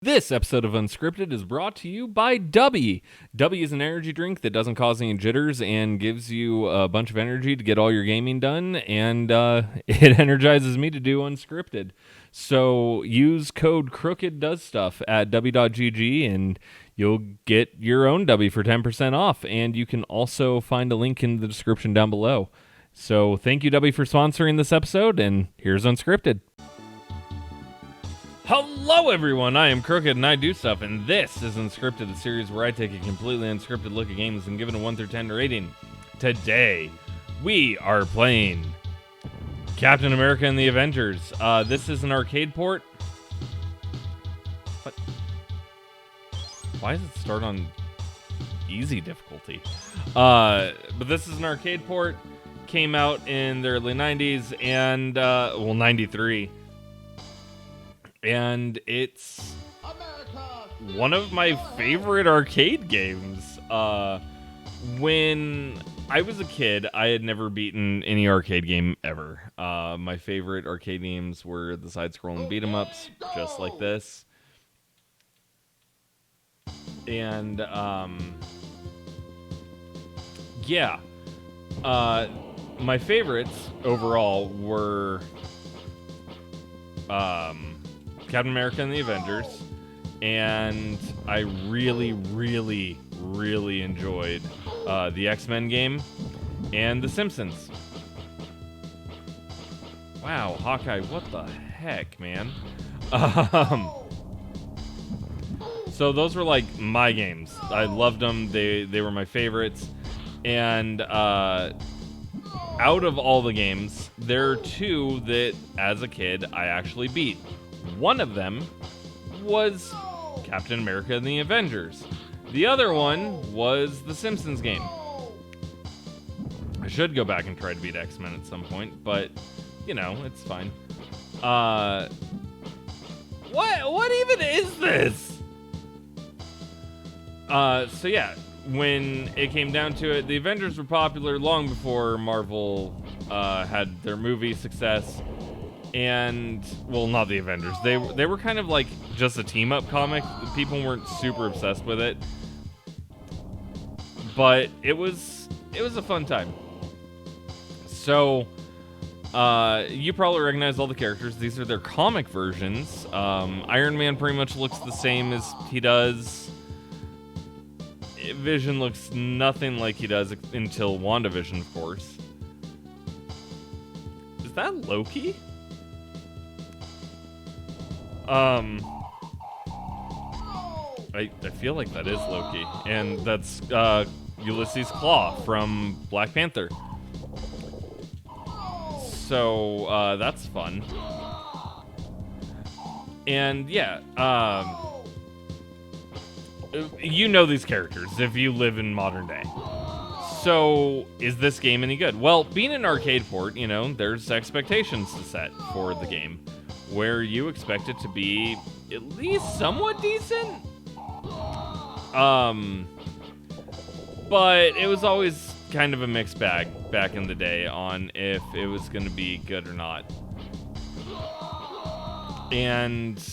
This episode of Unscripted is brought to you by Dubby. Dubby is an energy drink that doesn't cause any jitters and gives you a bunch of energy to get all your gaming done, and it energizes me to do Unscripted. So use code Krooked Does Stuff at dubby.gg and you'll get your own Dubby for 10% off, and you can also find a link in the description down below. So thank you, Dubby, for sponsoring this episode, and here's Unscripted. Hello everyone, I am Krooked and I do stuff, and this is Unscripted, a series where I take a completely unscripted look at games and give it a 1 through 10 rating. Today, we are playing Captain America and the Avengers. This is an arcade port. What? Why does it start on easy difficulty? But this is an arcade port, came out in the early 90s, and, 93. And it's one of my favorite arcade games. When I was a kid, I had never beaten any arcade game ever. My favorite arcade games were the side-scrolling beat-em-ups, just like this. And, yeah. My favorites overall were, Captain America and the Avengers, and I really enjoyed the X-Men game and The Simpsons. Wow, Hawkeye, what the heck, man? So those were like my games. I loved them. They were my favorites. And out of all the games, there are two that, as a kid, I actually beat. One of them was Captain America and the Avengers. The other one was the Simpsons game. I should go back and try to beat X-Men at some point, but, you know, it's fine. What even is this? So yeah, when it came down to it, the Avengers were popular long before Marvel had their movie success. And, well, not the Avengers. They were kind of like just a team-up comic. People weren't super obsessed with it. But it was a fun time. So, you probably recognize all the characters. These are their comic versions. Iron Man pretty much looks the same as he does. Vision looks nothing like he does until WandaVision, of course. Is that Loki? I feel like that is Loki, and that's Ulysses Claw from Black Panther. So that's fun. And yeah, you know these characters if you live in modern day. So is this game any good? Well, being an arcade port, you know, there's expectations to set for the game, where you expect it to be at least somewhat decent. But it was always kind of a mixed bag back in the day on if it was going to be good or not. And,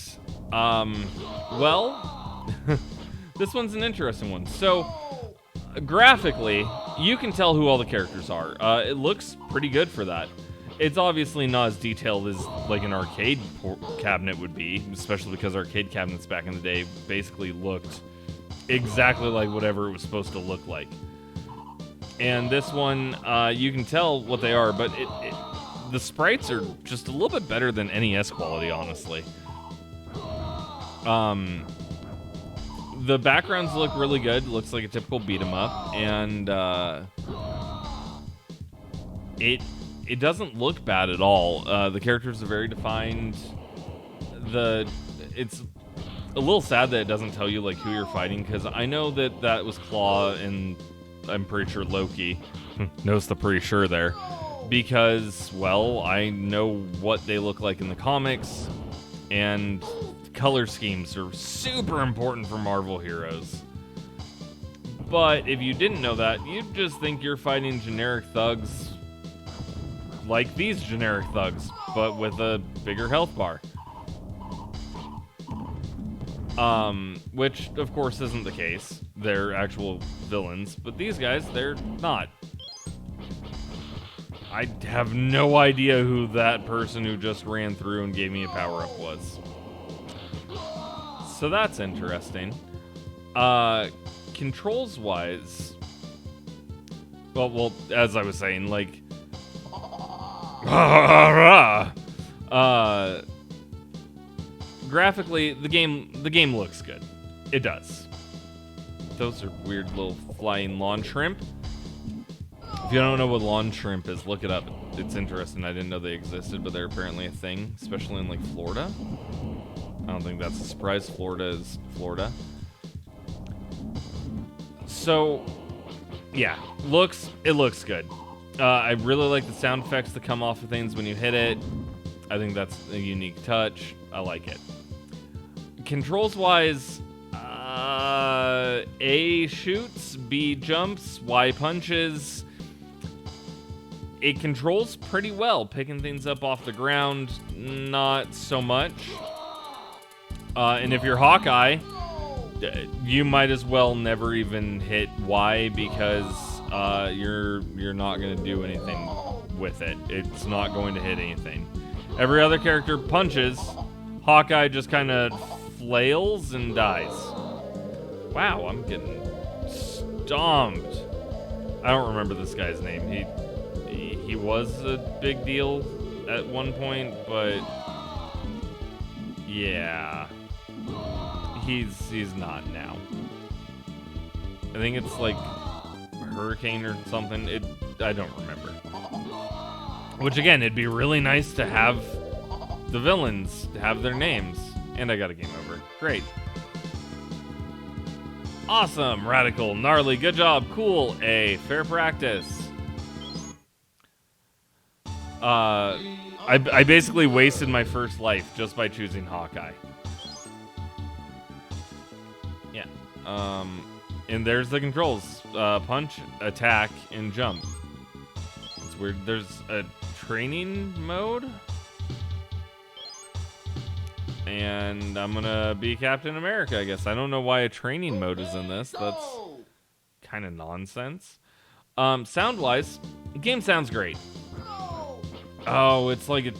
well, this one's an interesting one. So, graphically, you can tell who all the characters are. It looks pretty good for that. It's obviously not as detailed as like an arcade cabinet would be, especially because arcade cabinets back in the day basically looked exactly like whatever it was supposed to look like. And this one, you can tell what they are, but the sprites are just a little bit better than NES quality, honestly. The backgrounds look really good. It looks like a typical beat 'em up, and it doesn't look bad at all. The characters are very defined. It's a little sad that it doesn't tell you like who you're fighting, because I know that was Claw and I'm pretty sure Loki. Notice the pretty sure there. Because, well, I know what they look like in the comics, and color schemes are super important for Marvel heroes. But if you didn't know that, you'd just think you're fighting generic thugs like these generic thugs, but with a bigger health bar. Which, of course, isn't the case. They're actual villains, but these guys, they're not. I have no idea who that person who just ran through and gave me a power-up was. So that's interesting. Controls-wise... Well, as I was saying, like... graphically, the game looks good. It does. Those are weird little flying lawn shrimp. If you don't know what lawn shrimp is, look it up. It's interesting. I didn't know they existed, but they're apparently a thing, especially in like Florida. I don't think that's a surprise. Florida is Florida. So, yeah, it looks good. I really like the sound effects that come off of things when you hit it. I think that's a unique touch. I like it. Controls-wise, A shoots, B jumps, Y punches. It controls pretty well. Picking things up off the ground, not so much. And if you're Hawkeye, you might as well never even hit Y because you're not going to do anything with it. It's not going to hit anything. Every other character punches. Hawkeye just kind of flails and dies. Wow, I'm getting stomped. I don't remember this guy's name. He was a big deal at one point, but yeah, he's not now. I think it's like Hurricane or something. I don't remember. Which again, it'd be really nice to have the villains have their names. And I got a game over. Great. Awesome, radical, gnarly, good job, cool, A, fair practice. I basically wasted my first life just by choosing Hawkeye. Yeah. And there's the controls. Punch, attack, and jump. It's weird. There's a training mode. And I'm gonna be Captain America, I guess. I don't know why a training mode is in this. That's kind of nonsense. Sound-wise, the game sounds great. Oh, it's like a...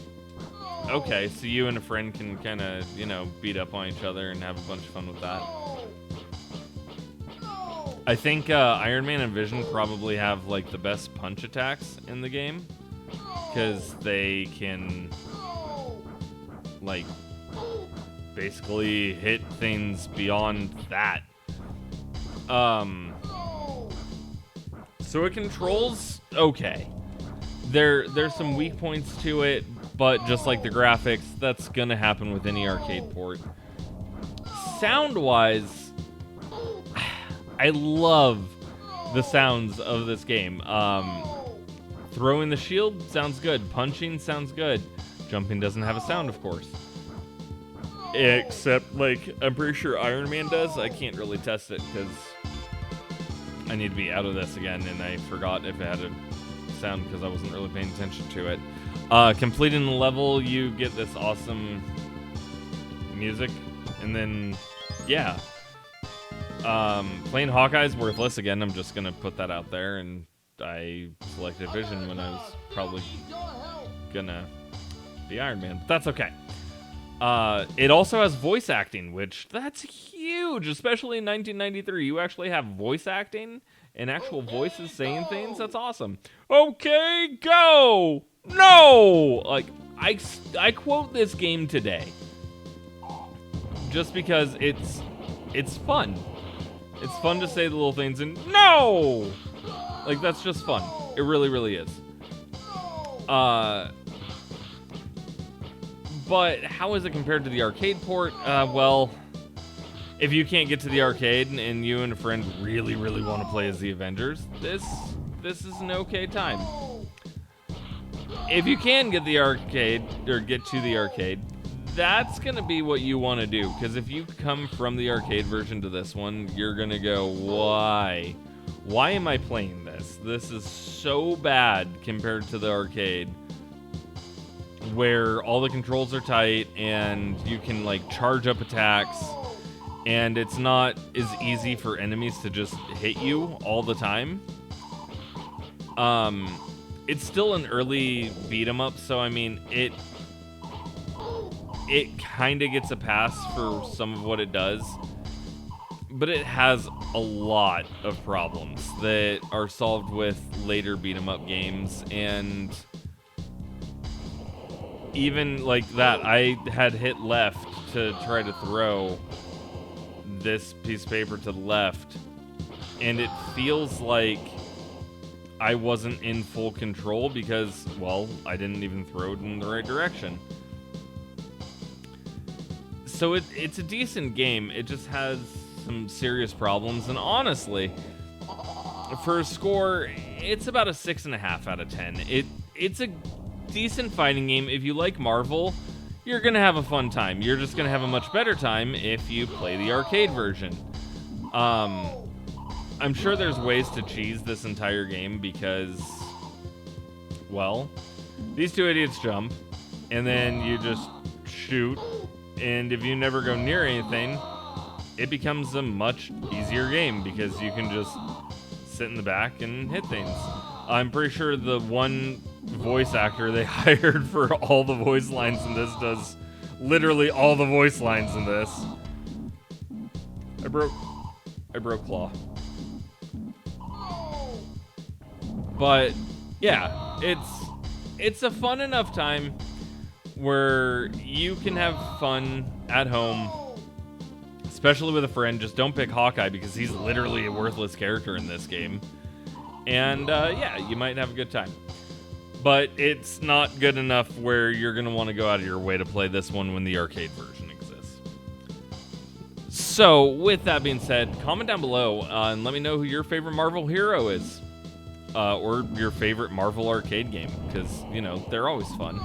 Okay, so you and a friend can kind of, beat up on each other and have a bunch of fun with that. I think Iron Man and Vision probably have, like, the best punch attacks in the game. Because they can, like, basically hit things beyond that. So it controls okay. There's some weak points to it, but just like the graphics, that's gonna happen with any arcade port. Sound-wise, I love the sounds of this game. Throwing the shield sounds good. Punching sounds good. Jumping doesn't have a sound, of course. Except, like, I'm pretty sure Iron Man does. I can't really test it because I need to be out of this again, and I forgot if it had a sound because I wasn't really paying attention to it. Completing the level, you get this awesome music, and then, yeah. Playing Hawkeye's worthless. Again, I'm just going to put that out there, and I selected Vision when I was probably going to be Iron Man, but that's okay. It also has voice acting, which that's huge, especially in 1993. You actually have voice acting and actual voices saying things. That's awesome. Okay, go! No! Like, I quote this game today just because it's fun. It's fun to say the little things and no! Like, that's just fun. It really, really is. But how is it compared to the arcade port? Well, if you can't get to the arcade and you and a friend really, really want to play as the Avengers, this is an okay time. If you can get the arcade, or get to the arcade, that's going to be what you want to do. Because if you come from the arcade version to this one, you're going to go, why? Why am I playing this? This is so bad compared to the arcade, where all the controls are tight and you can, like, charge up attacks and it's not as easy for enemies to just hit you all the time. It's still an early beat 'em up, so I mean, it kind of gets a pass for some of what it does, but it has a lot of problems that are solved with later beat 'em up games, and even like that, I had hit left to try to throw this piece of paper to the left, and it feels like I wasn't in full control because, well, I didn't even throw it in the right direction. So it's a decent game. It just has some serious problems, and honestly, for a score, it's about a 6.5 out of 10. It's a decent fighting game. If you like Marvel, you're gonna have a fun time. You're just gonna have a much better time if you play the arcade version. I'm sure there's ways to cheese this entire game because, well, these two idiots jump, and then you just shoot, and if you never go near anything, it becomes a much easier game because you can just sit in the back and hit things. I'm pretty sure the one voice actor they hired for all the voice lines in this does literally all the voice lines in this. I broke Claw. But yeah, it's a fun enough time where you can have fun at home, especially with a friend. Just don't pick Hawkeye because he's literally a worthless character in this game. And yeah, you might have a good time. But it's not good enough where you're going to want to go out of your way to play this one when the arcade version exists. So, with that being said, comment down below and let me know who your favorite Marvel hero is. Or your favorite Marvel arcade game, because, you know, they're always fun.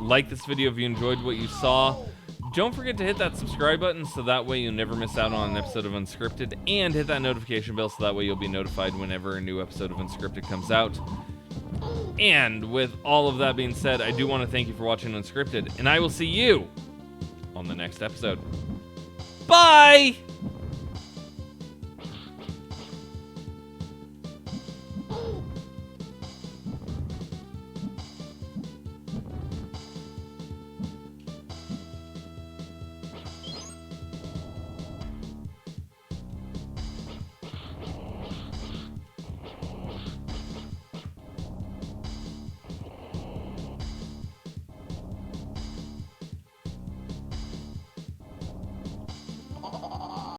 Like this video if you enjoyed what you saw. Don't forget to hit that subscribe button so that way you'll never miss out on an episode of Unscripted, and hit that notification bell so that way you'll be notified whenever a new episode of Unscripted comes out. And with all of that being said, I do want to thank you for watching Unscripted, and I will see you on the next episode. Bye!